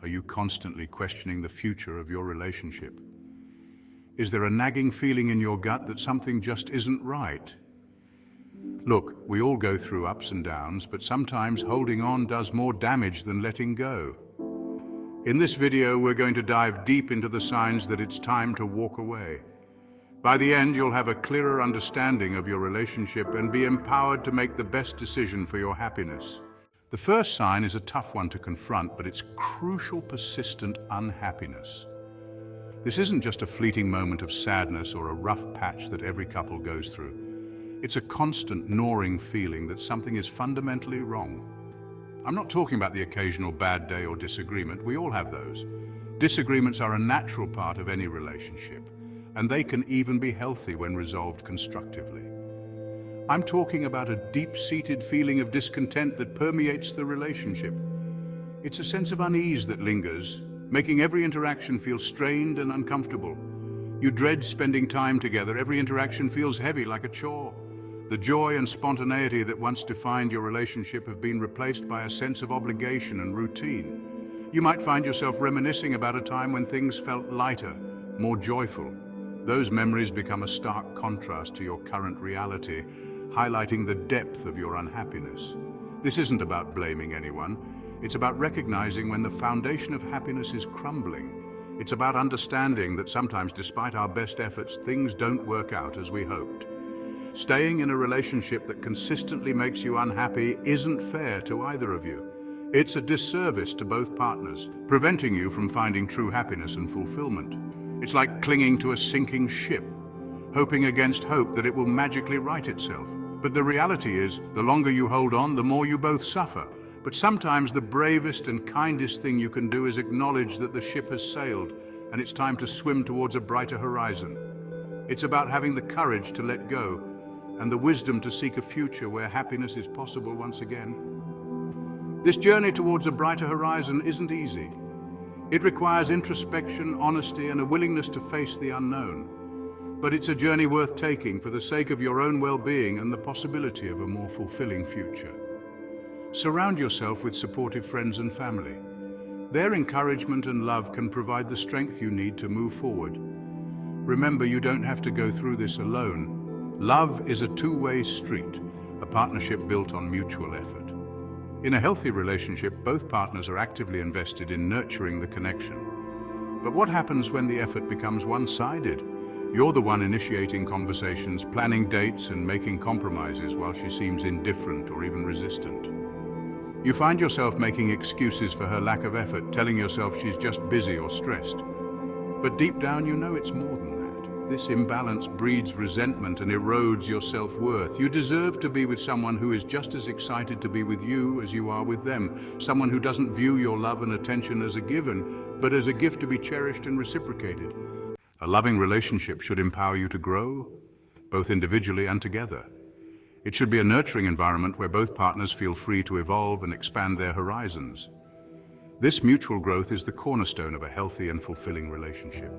Are you constantly questioning the future of your relationship? Is there a nagging feeling in your gut that something just isn't right? Look, we all go through ups and downs, but sometimes holding on does more damage than letting go. In this video, we're going to dive deep into the signs that it's time to walk away. By the end, you'll have a clearer understanding of your relationship and be empowered to make the best decision for your happiness. The first sign is a tough one to confront, but it's crucial, persistent unhappiness. This isn't just a fleeting moment of sadness or a rough patch that every couple goes through. It's a constant gnawing feeling that something is fundamentally wrong. I'm not talking about the occasional bad day or disagreement. We all have those. Disagreements are a natural part of any relationship, and they can even be healthy when resolved constructively. I'm talking about a deep-seated feeling of discontent that permeates the relationship. It's a sense of unease that lingers, making every interaction feel strained and uncomfortable. You dread spending time together. Every interaction feels heavy, like a chore. The joy and spontaneity that once defined your relationship have been replaced by a sense of obligation and routine. You might find yourself reminiscing about a time when things felt lighter, more joyful. Those memories become a stark contrast to your current reality, highlighting the depth of your unhappiness. This isn't about blaming anyone. It's about recognizing when the foundation of happiness is crumbling. It's about understanding that sometimes, despite our best efforts, things don't work out as we hoped. Staying in a relationship that consistently makes you unhappy isn't fair to either of you. It's a disservice to both partners, preventing you from finding true happiness and fulfillment. It's like clinging to a sinking ship, hoping against hope that it will magically right itself. But the reality is, the longer you hold on, the more you both suffer. But sometimes the bravest and kindest thing you can do is acknowledge that the ship has sailed and it's time to swim towards a brighter horizon. It's about having the courage to let go and the wisdom to seek a future where happiness is possible once again. This journey towards a brighter horizon isn't easy. It requires introspection, honesty, and a willingness to face the unknown. But it's a journey worth taking for the sake of your own well-being and the possibility of a more fulfilling future. Surround yourself with supportive friends and family. Their encouragement and love can provide the strength you need to move forward. Remember, you don't have to go through this alone. Love is a two-way street, a partnership built on mutual effort. In a healthy relationship, both partners are actively invested in nurturing the connection. But what happens when the effort becomes one-sided? You're the one initiating conversations, planning dates, and making compromises while she seems indifferent or even resistant. You find yourself making excuses for her lack of effort, telling yourself she's just busy or stressed. But deep down, you know it's more than that. This imbalance breeds resentment and erodes your self-worth. You deserve to be with someone who is just as excited to be with you as you are with them. Someone who doesn't view your love and attention as a given, but as a gift to be cherished and reciprocated. A loving relationship should empower you to grow, both individually and together. It should be a nurturing environment where both partners feel free to evolve and expand their horizons. This mutual growth is the cornerstone of a healthy and fulfilling relationship.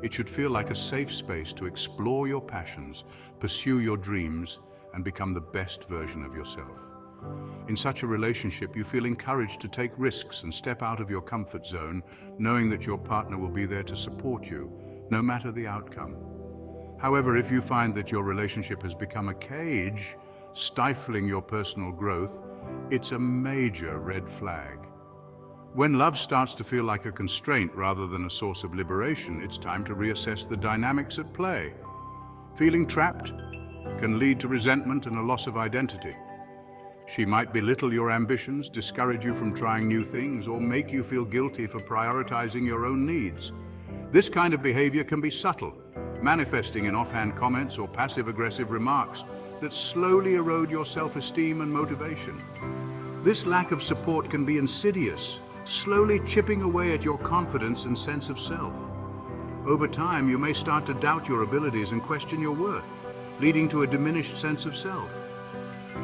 It should feel like a safe space to explore your passions, pursue your dreams, and become the best version of yourself. In such a relationship, you feel encouraged to take risks and step out of your comfort zone, knowing that your partner will be there to support you, no matter the outcome. However, if you find that your relationship has become a cage, stifling your personal growth, it's a major red flag. When love starts to feel like a constraint rather than a source of liberation, it's time to reassess the dynamics at play. Feeling trapped can lead to resentment and a loss of identity. She might belittle your ambitions, discourage you from trying new things, or make you feel guilty for prioritizing your own needs. This kind of behavior can be subtle, manifesting in offhand comments or passive-aggressive remarks that slowly erode your self-esteem and motivation. This lack of support can be insidious, slowly chipping away at your confidence and sense of self. Over time, you may start to doubt your abilities and question your worth, leading to a diminished sense of self.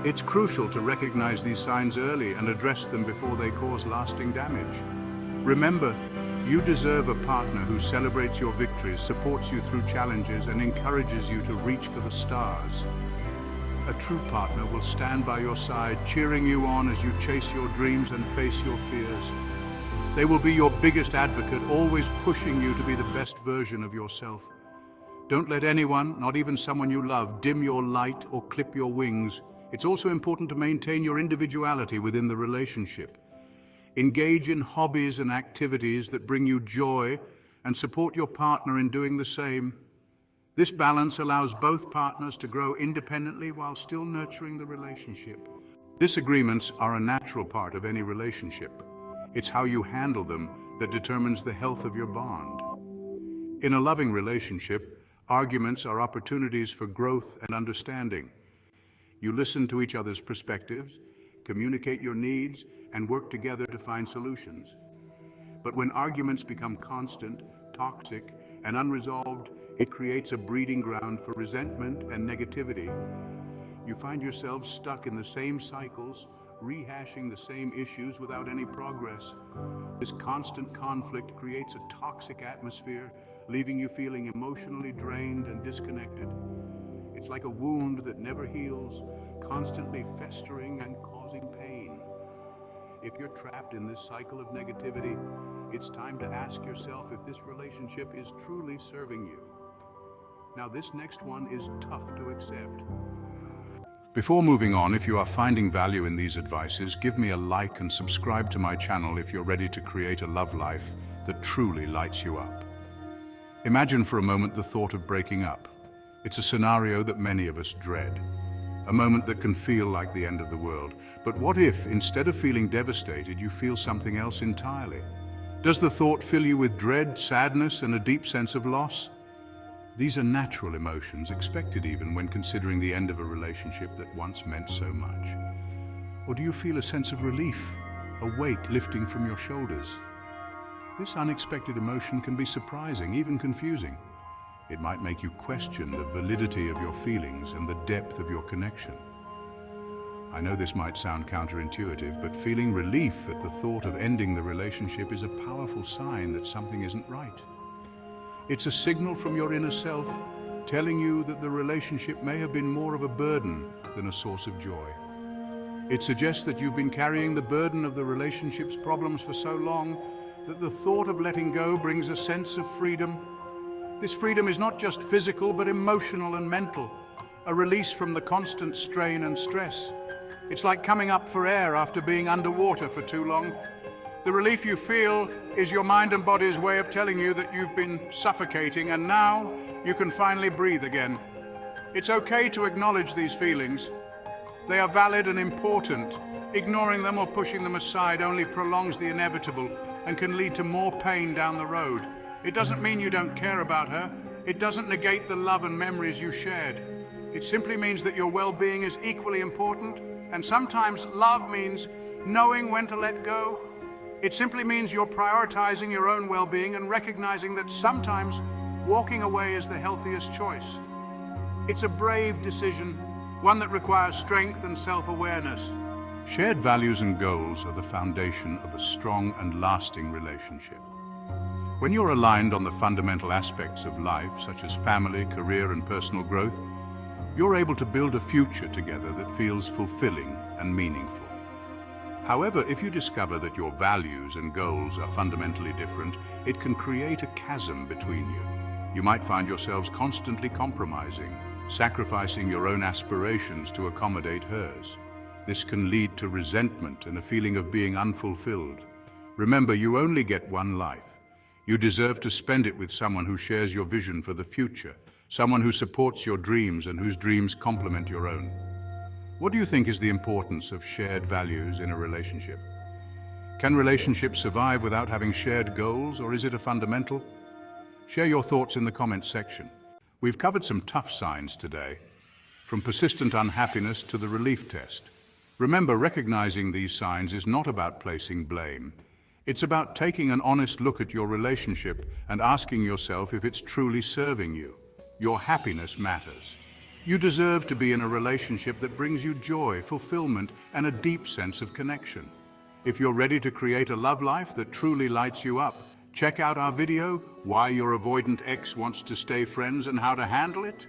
It's crucial to recognize these signs early and address them before they cause lasting damage. Remember, you deserve a partner who celebrates your victories, supports you through challenges, and encourages you to reach for the stars. A true partner will stand by your side, cheering you on as you chase your dreams and face your fears. They will be your biggest advocate, always pushing you to be the best version of yourself. Don't let anyone, not even someone you love, dim your light or clip your wings. It's also important to maintain your individuality within the relationship. Engage in hobbies and activities that bring you joy and support your partner in doing the same. This balance allows both partners to grow independently while still nurturing the relationship. Disagreements are a natural part of any relationship. It's how you handle them that determines the health of your bond. In a loving relationship, arguments are opportunities for growth and understanding. You listen to each other's perspectives, communicate your needs, and work together to find solutions. But when arguments become constant, toxic, and unresolved, it creates a breeding ground for resentment and negativity. You find yourselves stuck in the same cycles, rehashing the same issues without any progress. This constant conflict creates a toxic atmosphere, leaving you feeling emotionally drained and disconnected. It's like a wound that never heals, constantly festering and causing pain. If you're trapped in this cycle of negativity, it's time to ask yourself if this relationship is truly serving you. Now, this next one is tough to accept. Before moving on, if you are finding value in these advices, give me a like and subscribe to my channel if you're ready to create a love life that truly lights you up. Imagine for a moment the thought of breaking up. It's a scenario that many of us dread, a moment that can feel like the end of the world. But what if, instead of feeling devastated, you feel something else entirely? Does the thought fill you with dread, sadness, and a deep sense of loss? These are natural emotions, expected even when considering the end of a relationship that once meant so much. Or do you feel a sense of relief, a weight lifting from your shoulders? This unexpected emotion can be surprising, even confusing. It might make you question the validity of your feelings and the depth of your connection. I know this might sound counterintuitive, but feeling relief at the thought of ending the relationship is a powerful sign that something isn't right. It's a signal from your inner self telling you that the relationship may have been more of a burden than a source of joy. It suggests that you've been carrying the burden of the relationship's problems for so long that the thought of letting go brings a sense of freedom. This freedom is not just physical, but emotional and mental, a release from the constant strain and stress. It's like coming up for air after being underwater for too long. The relief you feel is your mind and body's way of telling you that you've been suffocating, and now you can finally breathe again. It's okay to acknowledge these feelings. They are valid and important. Ignoring them or pushing them aside only prolongs the inevitable and can lead to more pain down the road. It doesn't mean you don't care about her. It doesn't negate the love and memories you shared. It simply means that your well-being is equally important, and sometimes love means knowing when to let go. It simply means you're prioritizing your own well-being and recognizing that sometimes walking away is the healthiest choice. It's a brave decision, one that requires strength and self-awareness. Shared values and goals are the foundation of a strong and lasting relationship. When you're aligned on the fundamental aspects of life, such as family, career, and personal growth, you're able to build a future together that feels fulfilling and meaningful. However, if you discover that your values and goals are fundamentally different, it can create a chasm between you. You might find yourselves constantly compromising, sacrificing your own aspirations to accommodate hers. This can lead to resentment and a feeling of being unfulfilled. Remember, you only get one life. You deserve to spend it with someone who shares your vision for the future, someone who supports your dreams and whose dreams complement your own. What do you think is the importance of shared values in a relationship? Can relationships survive without having shared goals, or is it a fundamental? Share your thoughts in the comments section. We've covered some tough signs today, from persistent unhappiness to the relief test. Remember, recognizing these signs is not about placing blame. It's about taking an honest look at your relationship and asking yourself if it's truly serving you. Your happiness matters. You deserve to be in a relationship that brings you joy, fulfillment, and a deep sense of connection. If you're ready to create a love life that truly lights you up, check out our video, Why Your Avoidant Ex Wants to Stay Friends and How to Handle It.